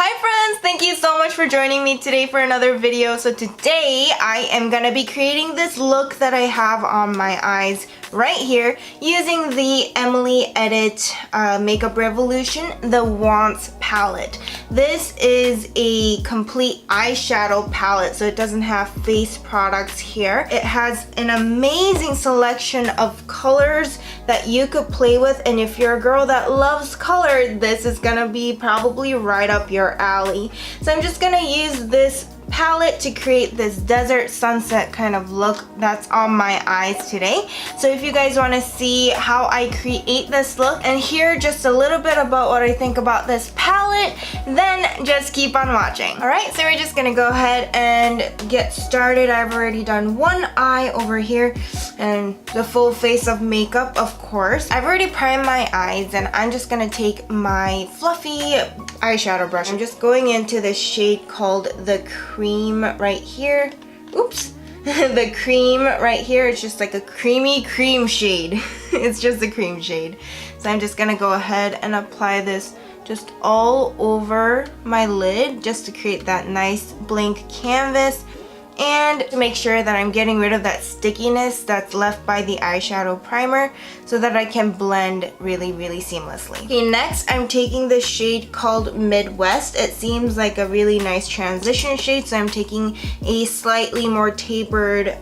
Hi friends, thank you so much for joining me today for another video. So today I am gonna be creating this look that I have on my eyes right here using the Emily Edit Makeup Revolution, the Wants palette. This is a complete eyeshadow palette, so it doesn't have face products here. It has an amazing selection of colors that you could play with, and if you're a girl that loves color, this is gonna be probably right up your alley. So I'm just gonna use this palette to create this desert sunset kind of look that's on my eyes today. So if you guys want to see how I create this look and hear just a little bit about what I think about this palette, then just keep on watching. Alright, so we're just gonna go ahead and get started. I've already done one eye over here and the full face of makeup, of course. I've already primed my eyes and I'm just gonna take my fluffy eyeshadow brush. I'm just going into this shade called the cream right here. Oops. The cream right here. It's just like a creamy cream shade. It's just a cream shade. So I'm just gonna go ahead and apply this just all over my lid just to create that nice blank canvas and to make sure that I'm getting rid of that stickiness that's left by the eyeshadow primer so that I can blend really seamlessly. Okay, next I'm taking this shade called Midwest. It seems like a really nice transition shade, so I'm taking a slightly more tapered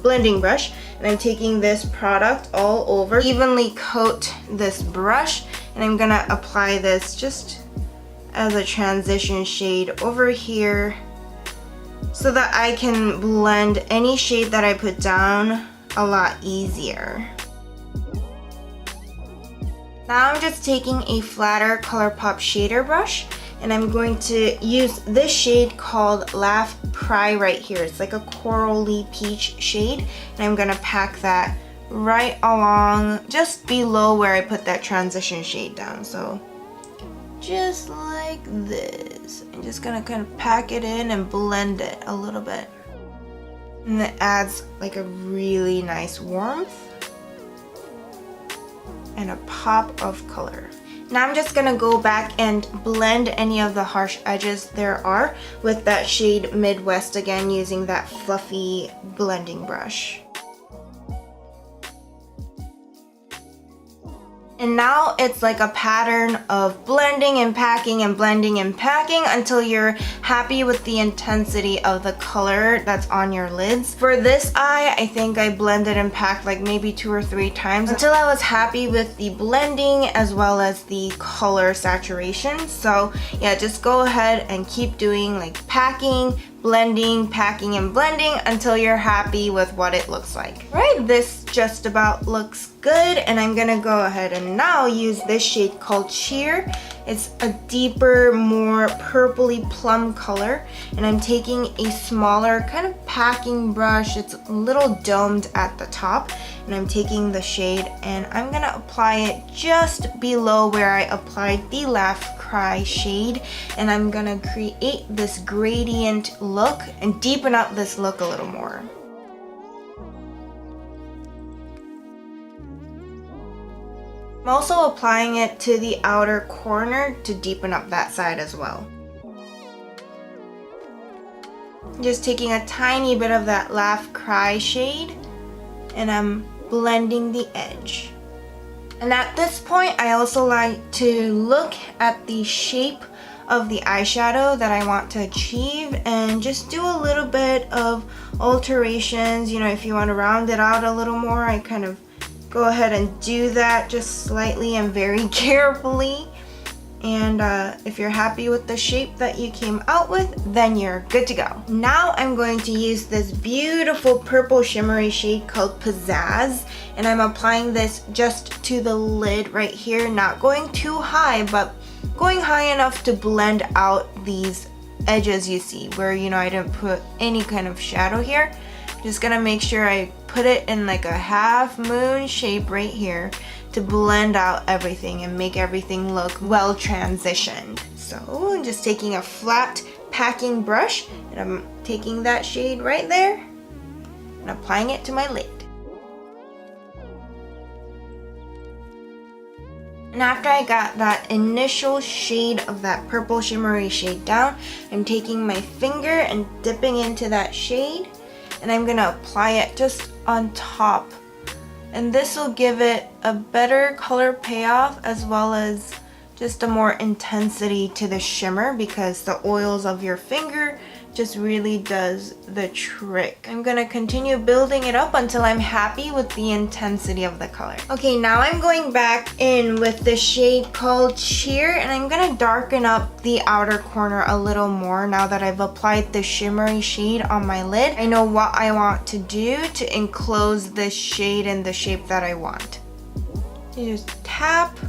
blending brush, and I'm taking this product all over, evenly coat this brush, and I'm gonna apply this just as a transition shade over here so that I can blend any shade that I put down a lot easier. Now I'm just taking a flatter ColourPop shader brush and I'm going to use this shade called Laugh Cry right here. It's like a corally peach shade, and I'm gonna pack that right along just below where I put that transition shade down. So just like this. I'm just gonna kind of pack it in and blend it a little bit. And it adds like a really nice warmth and a pop of color. Now I'm just gonna go back and blend any of the harsh edges there are with that shade Midwest again, using that fluffy blending brush. And now it's like a pattern of blending and packing and blending and packing until you're happy with the intensity of the color that's on your lids. For this eye, I think I blended and packed like maybe 2 or 3 times until I was happy with the blending as well as the color saturation. So yeah, just go ahead and keep doing like packing, blending, packing, and blending until you're happy with what it looks like. Right, this just about looks good, and I'm gonna go ahead and now use this shade called Cheer. It's a deeper, more purpley plum color, and I'm taking a smaller kind of packing brush. It's a little domed at the top, and I'm taking the shade and I'm gonna apply it just below where I applied the Laugh Cry shade, and I'm gonna create this gradient look and deepen up this look a little more. I'm also applying it to the outer corner to deepen up that side as well. Just taking a tiny bit of that Laugh Cry shade and I'm blending the edge. And at this point, I also like to look at the shape of the eyeshadow that I want to achieve and just do a little bit of alterations. You know, if you want to round it out a little more, I kind of go ahead and do that just slightly and very carefully. And if you're happy with the shape that you came out with, then you're good to go. Now I'm going to use this beautiful purple shimmery shade called Pizzazz, and I'm applying this just to the lid right here, not going too high, but going high enough to blend out these edges you see where, you know, I didn't put any kind of shadow here. Just gonna make sure I put it in like a half moon shape right here to blend out everything and make everything look well transitioned. So I'm just taking a flat packing brush and I'm taking that shade right there and applying it to my lid. And after I got that initial shade of that purple shimmery shade down, I'm taking my finger and dipping into that shade, and I'm gonna apply it just on top. And this will give it a better color payoff as well as just a more intensity to the shimmer, because the oils of your finger just really does the trick. I'm gonna continue building it up until I'm happy with the intensity of the color. Okay, now I'm going back in with the shade called Cheer, and I'm gonna darken up the outer corner a little more now that I've applied the shimmery shade on my lid. I know what I want to do to enclose this shade in the shape that I want. You just tap,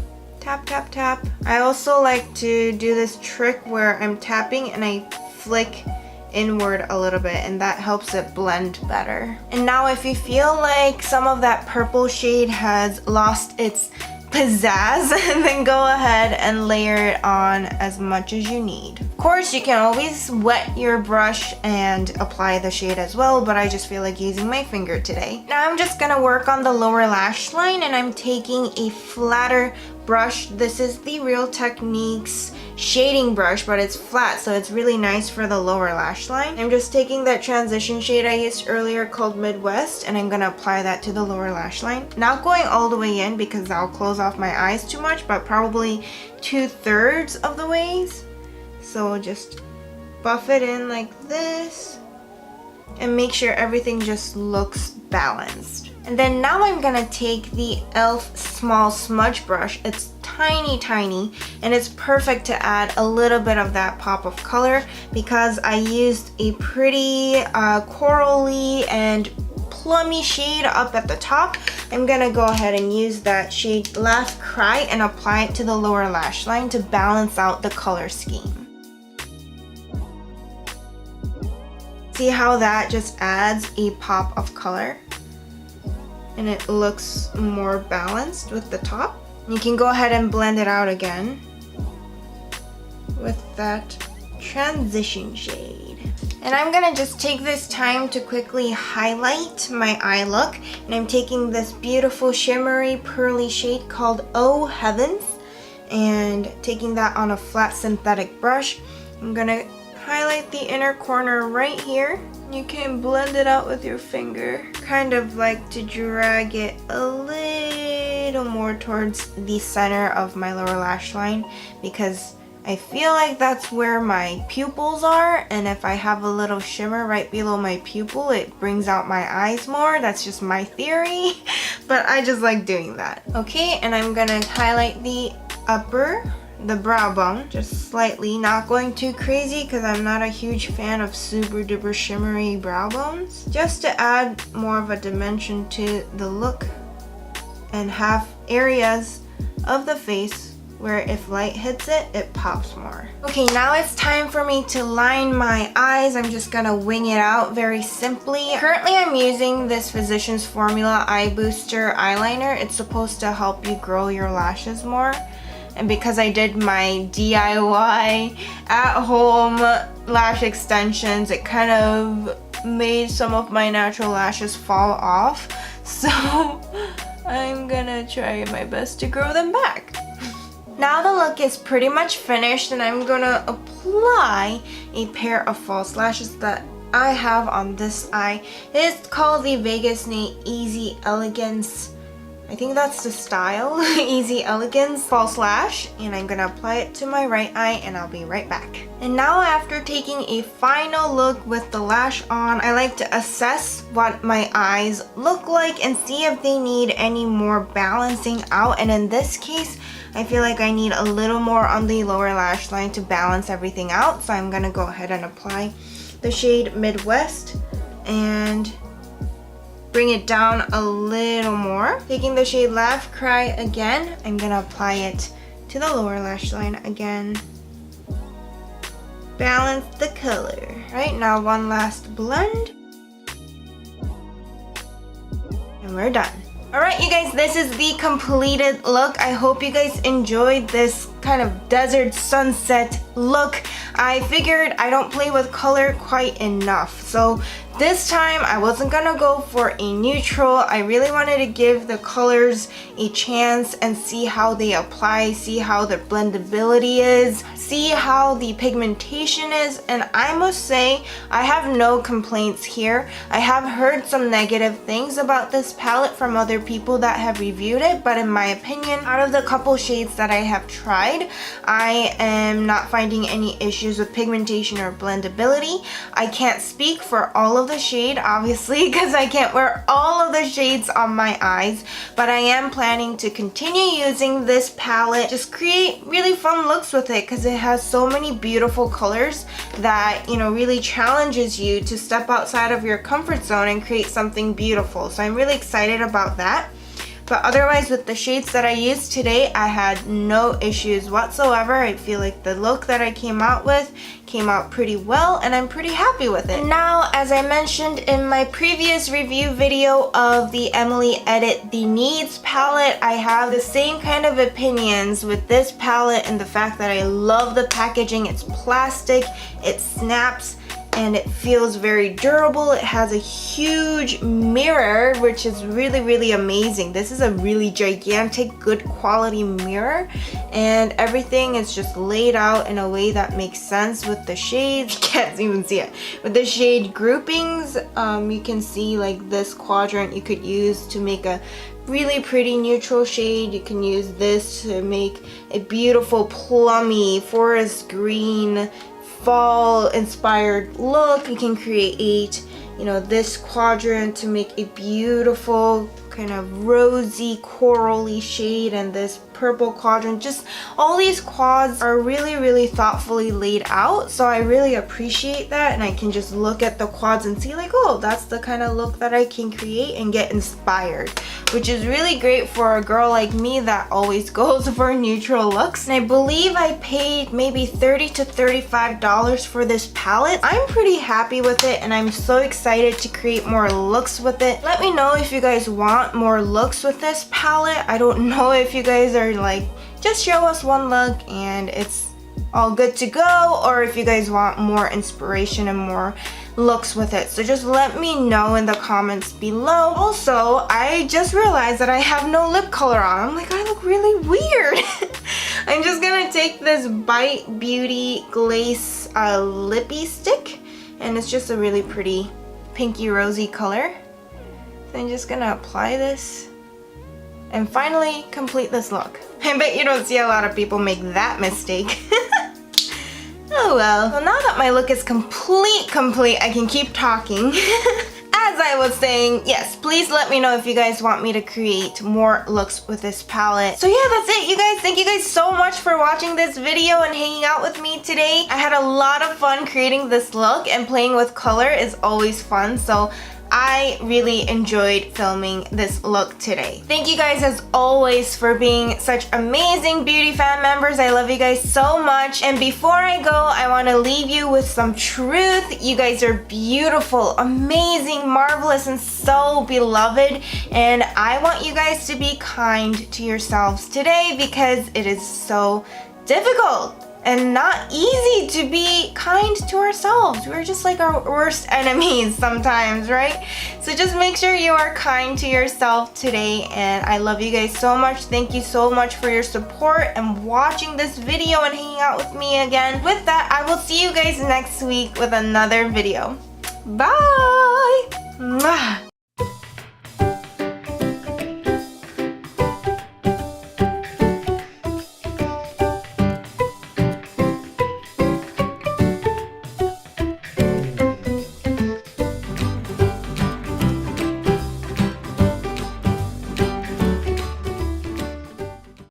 tap, tap, tap. I also like to do this trick where I'm tapping and I flick inward a little bit, and that helps it blend better. And now if you feel like some of that purple shade has lost its pizzazz, then go ahead and layer it on as much as you need. Of course, you can always wet your brush and apply the shade as well, but I just feel like using my finger today. Now I'm just gonna work on the lower lash line, and I'm taking a flatter brush. This is the Real Techniques shading brush, but it's flat, so it's really nice for the lower lash line. I'm just taking that transition shade I used earlier called Midwest, and I'm gonna apply that to the lower lash line. Not going all the way in because that'll close off my eyes too much, but probably 2/3 of the ways. So just buff it in like this and make sure everything just looks balanced. And then now I'm gonna take the e.l.f. small smudge brush. It's tiny, and it's perfect to add a little bit of that pop of color because I used a pretty corally and plummy shade up at the top. I'm gonna go ahead and use that shade Laugh Cry and apply it to the lower lash line to balance out the color scheme. See how that just adds a pop of color? And it looks more balanced with the top. You can go ahead and blend it out again with that transition shade. And I'm gonna just take this time to quickly highlight my eye look. And I'm taking this beautiful shimmery pearly shade called Oh Heavens and taking that on a flat synthetic brush. I'm gonna highlight the inner corner right here. You can blend it out with your finger. Kind of like to drag it a little more towards the center of my lower lash line because I feel like that's where my pupils are, and if I have a little shimmer right below my pupil, it brings out my eyes more. That's just my theory, but I just like doing that. Okay, and I'm gonna highlight the brow bone, just slightly, not going too crazy because I'm not a huge fan of super duper shimmery brow bones. Just to add more of a dimension to the look and have areas of the face where if light hits it, it pops more. Okay, now it's time for me to line my eyes. I'm just gonna wing it out very simply. Currently, I'm using this Physicians Formula Eye Booster eyeliner. It's supposed to help you grow your lashes more. And because I did my DIY at-home lash extensions, it kind of made some of my natural lashes fall off. So I'm gonna try my best to grow them back. Now the look is pretty much finished, and I'm gonna apply a pair of false lashes that I have on this eye. It's called the Vegas Night Easy Elegance. I think that's the style, Easy Elegance false lash, and I'm gonna apply it to my right eye, and I'll be right back. And now after taking a final look with the lash on, I like to assess what my eyes look like and see if they need any more balancing out. And in this case, I feel like I need a little more on the lower lash line to balance everything out. So I'm gonna go ahead and apply the shade Midwest and bring it down a little more. Taking the shade Laugh Cry again, I'm gonna apply it to the lower lash line again. Balance the color. Right, now one last blend. And we're done. Alright you guys, this is the completed look. I hope you guys enjoyed this kind of desert sunset look. I figured I don't play with color quite enough. So this time I wasn't gonna go for a neutral. I really wanted to give the colors a chance and see how they apply, see how the blendability is, see how the pigmentation is, and I must say I have no complaints here. I have heard some negative things about this palette from other people that have reviewed it, but in my opinion, out of the couple shades that I have tried, I am not finding any issues with pigmentation or blendability. I can't speak for all of the shade, obviously, because I can't wear all of the shades on my eyes, but I am planning to continue using this palette, just create really fun looks with it, because it has so many beautiful colors that, you know, really challenges you to step outside of your comfort zone and create something beautiful. So I'm really excited about that. But otherwise, with the shades that I used today, I had no issues whatsoever. I feel like the look that I came out with came out pretty well, and I'm pretty happy with it. Now, as I mentioned in my previous review video of the Emily Edit The Needs palette, I have the same kind of opinions with this palette and the fact that I love the packaging. It's plastic, it snaps, and it feels very durable. It has a huge mirror, which is really, really amazing. This is a really gigantic, good quality mirror, and everything is just laid out in a way that makes sense with the shades. You can't even see it. With the shade groupings, you can see like this quadrant you could use to make a really pretty neutral shade. You can use this to make a beautiful plummy forest green fall inspired look. You can create, you know, this quadrant to make a beautiful kind of rosy corally shade, and this purple quadrant. Just all these quads are really, really thoughtfully laid out, so I really appreciate that, and I can just look at the quads and see like, oh, that's the kind of look that I can create and get inspired, which is really great for a girl like me that always goes for neutral looks. And I believe I paid maybe $30 to $35 for this palette. I'm pretty happy with it, and I'm so excited to create more looks with it. Let me know if you guys want more looks with this palette. I don't know if you guys are like, just show us one look and it's all good to go, or if you guys want more inspiration and more looks with it. So just let me know in the comments below. Also, I just realized that I have no lip color on. I'm like, I look really weird. I'm just gonna take this Bite Beauty Glaze lippy stick, and it's just a really pretty pinky rosy color. So I'm just gonna apply this and finally complete this look. I bet you don't see a lot of people make that mistake. Oh well. So now that my look is complete, I can keep talking. As I was saying, yes, please let me know if you guys want me to create more looks with this palette. So yeah, that's it, you guys. Thank you guys so much for watching this video and hanging out with me today. I had a lot of fun creating this look, and playing with color is always fun. So I really enjoyed filming this look today. Thank you guys as always for being such amazing beauty fan members. I love you guys so much. And before I go, I want to leave you with some truth. You guys are beautiful, amazing, marvelous, and so beloved. And I want you guys to be kind to yourselves today, because it is so difficult and not easy to be kind to ourselves. We're just like our worst enemies sometimes, right? So just make sure you are kind to yourself today, and I love you guys so much. Thank you so much for your support and watching this video and hanging out with me again. With that, I will see you guys next week with another video. Bye! Mwah.